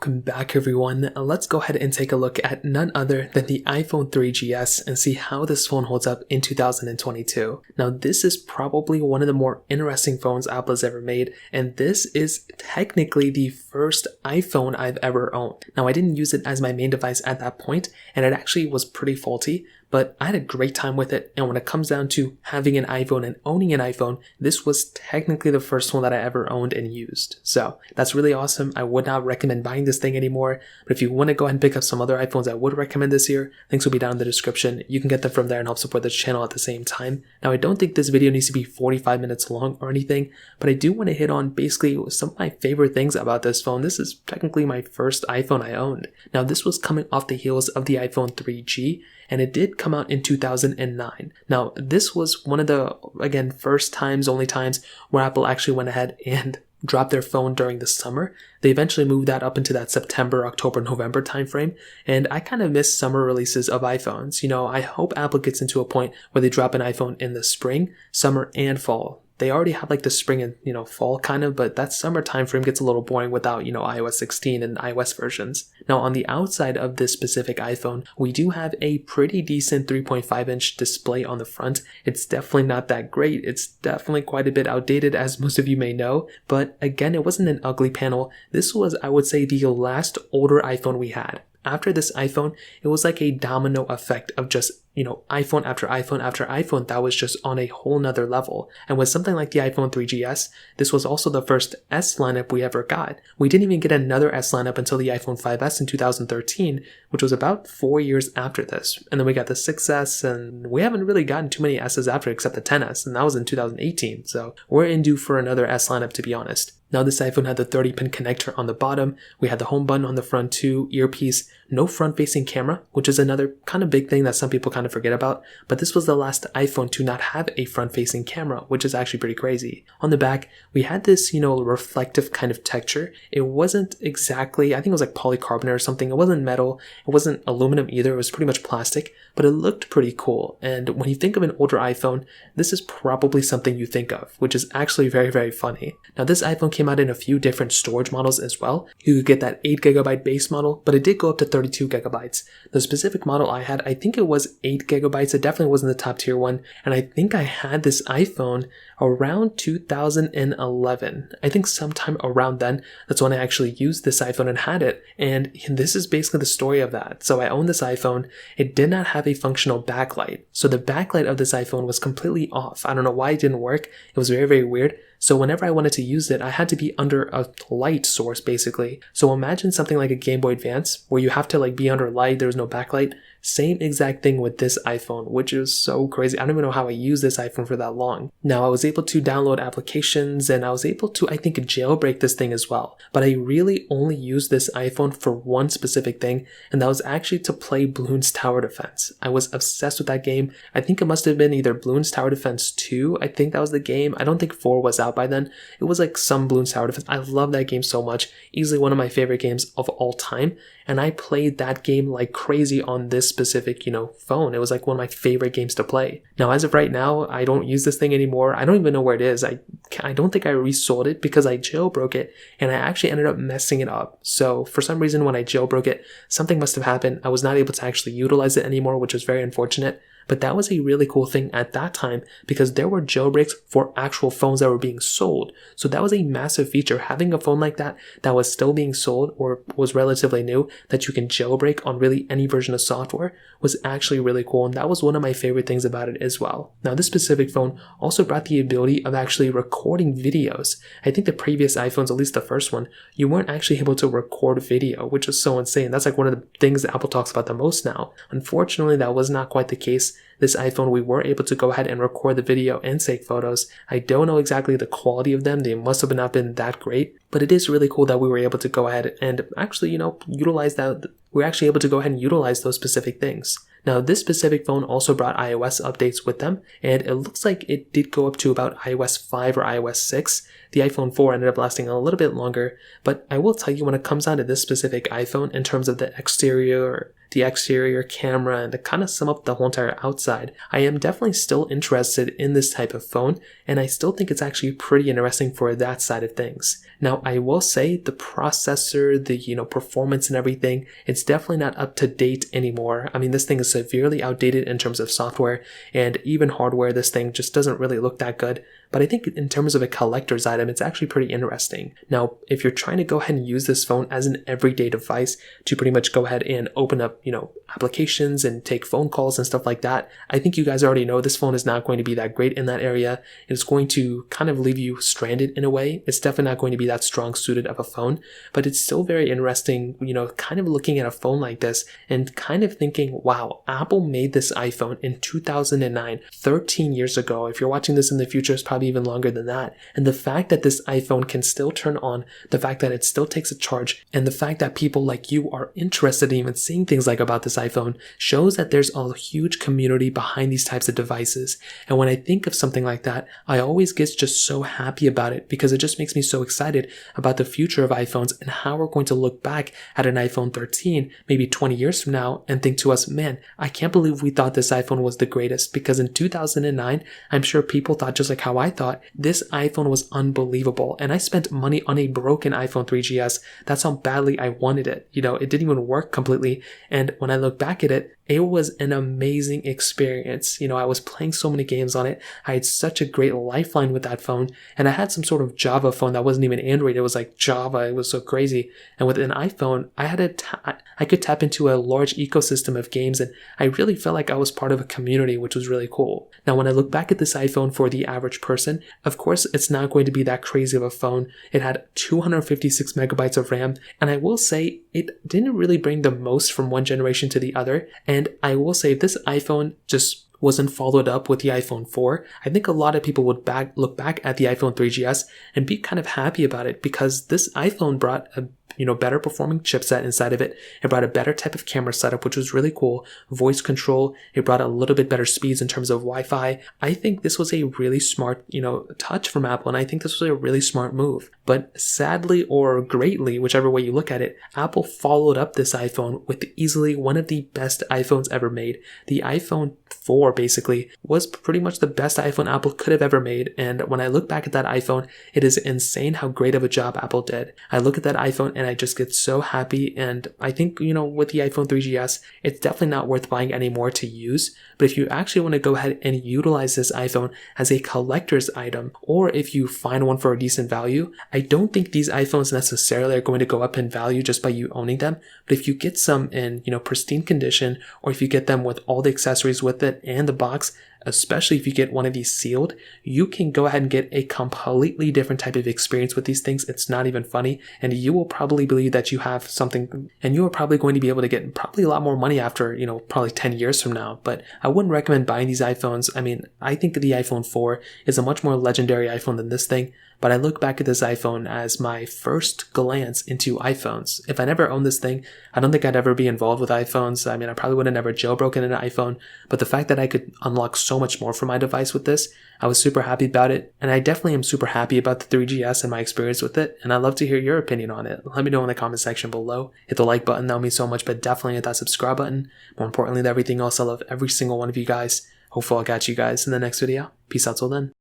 Welcome back everyone. Let's go ahead and take a look at none other than the iPhone 3GS and see how this phone holds up in 2022. Now this is probably one of the more interesting phones Apple has ever made, and this is technically the first iPhone I've ever owned. Now I didn't use it as my main device at that point, and it actually was pretty faulty, but I had a great time with it, and when it comes down to having an iPhone and owning an iPhone, this was technically the first one that I ever owned and used. So that's really awesome. I would not recommend buying this thing anymore, but if you want to go ahead and pick up some other iPhones I would recommend this year, links will be down in the description. You can get them from there and help support this channel at the same time. Now I don't think this video needs to be 45 minutes long or anything, but I do want to hit on basically some of my favorite things about this phone. This is technically my first iPhone I owned. Now this was coming off the heels of the iPhone 3G, and it did come out in 2009. Now, this was one of the, again, only times where Apple actually went ahead and dropped their phone during the summer. They eventually moved that up into that September, October, November timeframe, and I kind of miss summer releases of iPhones. You know, I hope Apple gets into a point where they drop an iPhone in the spring, summer, and fall. They already have like the spring and, fall kind of, but that summer time frame gets a little boring without, iOS 16 and iOS versions. Now on the outside of this specific iPhone, we do have a pretty decent 3.5-inch display on the front. It's definitely not that great. It's definitely quite a bit outdated, as most of you may know, but again, it wasn't an ugly panel. This was, I would say, the last older iPhone we had. After this iPhone, it was like a domino effect of just, iPhone after iPhone after iPhone that was just on a whole nother level. And with something like the iPhone 3GS, this was also the first S lineup we ever got. We didn't even get another S lineup until the iPhone 5S in 2013, which was about 4 years after this. And then we got the 6S, and we haven't really gotten too many S's after except the 10S, and that was in 2018. So we're in due for another S lineup, to be honest. Now this iPhone had the 30-pin connector on the bottom, we had the home button on the front too, earpiece, no front-facing camera, which is another kind of big thing that some people kind of forget about, but this was the last iPhone to not have a front-facing camera, which is actually pretty crazy. On the back, we had this, reflective kind of texture. It wasn't exactly, I think it was like polycarbonate or something. It wasn't metal, it wasn't aluminum either, it was pretty much plastic, but it looked pretty cool. And when you think of an older iPhone, this is probably something you think of, which is actually very, very funny. Now this iPhone came out in a few different storage models as well. You could get that 8GB base model, but it did go up to 32GB. The specific model I had, I think it was 8GB. It definitely wasn't the top tier one, and I think I had this iPhone around 2011. I think sometime around then, that's when I actually used this iPhone and had it, and this is basically the story of that. So I owned this iPhone. It did not have a functional backlight, so the backlight of this iPhone was completely off. I don't know why it didn't work. It was very, very weird. So whenever I wanted to use it, I had to be under a light source, basically. So imagine something like a Game Boy Advance, where you have to be under light, there's no backlight. Same exact thing with this iPhone, which is so crazy. I don't even know how I used this iPhone for that long. Now, I was able to download applications, and I was able to, I think, jailbreak this thing as well. But I really only used this iPhone for one specific thing, and that was actually to play Bloons Tower Defense. I was obsessed with that game. I think it must have been either Bloons Tower Defense 2. I think that was the game. I don't think 4 was out by then. It was like some Bloons Tower Defense. I love that game so much. Easily one of my favorite games of all time. And I played that game like crazy on this specific, phone. It was like one of my favorite games to play. Now, as of right now, I don't use this thing anymore. I don't even know where it is. I don't think I resold it because I jailbroke it, and I actually ended up messing it up. So for some reason, when I jailbroke it, something must have happened. I was not able to actually utilize it anymore, which was very unfortunate. But that was a really cool thing at that time because there were jailbreaks for actual phones that were being sold. So that was a massive feature. Having a phone like that was still being sold or was relatively new, that you can jailbreak on really any version of software, was actually really cool. And that was one of my favorite things about it as well. Now, this specific phone also brought the ability of actually recording videos. I think the previous iPhones, at least the first one, you weren't actually able to record video, which is so insane. That's like one of the things that Apple talks about the most now. Unfortunately, that was not quite the case. This iPhone, we were able to go ahead and record the video and take photos. I don't know exactly the quality of them. They must have not been that great, but it is really cool that we were able to go ahead and actually, utilize that. We're actually able to go ahead and utilize those specific things. Now, this specific phone also brought iOS updates with them, and it looks like it did go up to about iOS 5 or iOS 6. The iPhone 4 ended up lasting a little bit longer, but I will tell you, when it comes down to this specific iPhone in terms of the exterior camera, and to kind of sum up the whole entire outside, I am definitely still interested in this type of phone, and I still think it's actually pretty interesting for that side of things. Now, I will say the processor, the performance and everything, it's definitely not up to date anymore. I mean, this thing is severely outdated in terms of software, and even hardware, this thing just doesn't really look that good. But I think in terms of a collector's item, it's actually pretty interesting. Now, if you're trying to go ahead and use this phone as an everyday device to pretty much go ahead and open up, applications and take phone calls and stuff like that, I think you guys already know this phone is not going to be that great in that area. It's going to kind of leave you stranded in a way. It's definitely not going to be that strong suited of a phone, but it's still very interesting, kind of looking at a phone like this and kind of thinking, wow, Apple made this iPhone in 2009, 13 years ago. If you're watching this in the future, it's probably even longer than that. And the fact that this iPhone can still turn on, the fact that it still takes a charge, and the fact that people like you are interested in even seeing things like about this iPhone shows that there's a huge community behind these types of devices. And when I think of something like that, I always get just so happy about it, because it just makes me so excited about the future of iPhones and how we're going to look back at an iPhone 13 maybe 20 years from now and think to us, man, I can't believe we thought this iPhone was the greatest, because in 2009, I'm sure people thought just like how I thought, this iPhone was unbelievable. And I spent money on a broken iPhone 3GS. That's how badly I wanted it. It didn't even work completely. And when I look back at it, it was an amazing experience. I was playing so many games on it. I had such a great lifeline with that phone. And I had some sort of Java phone that wasn't even Android. It was like Java. It was so crazy. And with an iPhone, I could tap into a large ecosystem of games. And I really felt like I was part of a community, which was really cool. Now, when I look back at this iPhone for the average person, of course, it's not going to be that crazy of a phone. It had 256 megabytes of RAM. And I will say it didn't really bring the most from one generation to the other. And I will say, if this iPhone just wasn't followed up with the iPhone 4, I think a lot of people would look back at the iPhone 3GS and be kind of happy about it, because this iPhone brought a better performing chipset inside of it. It brought a better type of camera setup, which was really cool. Voice control. It brought a little bit better speeds in terms of Wi-Fi. I think this was a really smart, touch from Apple, and I think this was a really smart move. But sadly or greatly, whichever way you look at it, Apple followed up this iPhone with easily one of the best iPhones ever made. The iPhone 4 basically was pretty much the best iPhone Apple could have ever made. And when I look back at that iPhone, it is insane how great of a job Apple did. I look at that iPhone and I just get so happy. And I think, with the iPhone 3GS, it's definitely not worth buying anymore to use. But if you actually want to go ahead and utilize this iPhone as a collector's item, or if you find one for a decent value, I don't think these iPhones necessarily are going to go up in value just by you owning them. But if you get some in, pristine condition, or if you get them with all the accessories with it and the box, especially if you get one of these sealed, you can go ahead and get a completely different type of experience with these things. It's not even funny. And you will probably believe that you have something, and you are probably going to be able to get probably a lot more money after, probably 10 years from now. But I wouldn't recommend buying these iPhones. I mean, I think the iPhone 4 is a much more legendary iPhone than this thing. But I look back at this iPhone as my first glance into iPhones. If I never owned this thing, I don't think I'd ever be involved with iPhones. I mean, I probably would have never jailbroken an iPhone, but the fact that I could unlock so much more from my device with this, I was super happy about it. And I definitely am super happy about the 3GS and my experience with it. And I'd love to hear your opinion on it. Let me know in the comment section below. Hit the like button, that would mean so much, but definitely hit that subscribe button. More importantly than everything else, I love every single one of you guys. Hopefully I'll catch you guys in the next video. Peace out till then.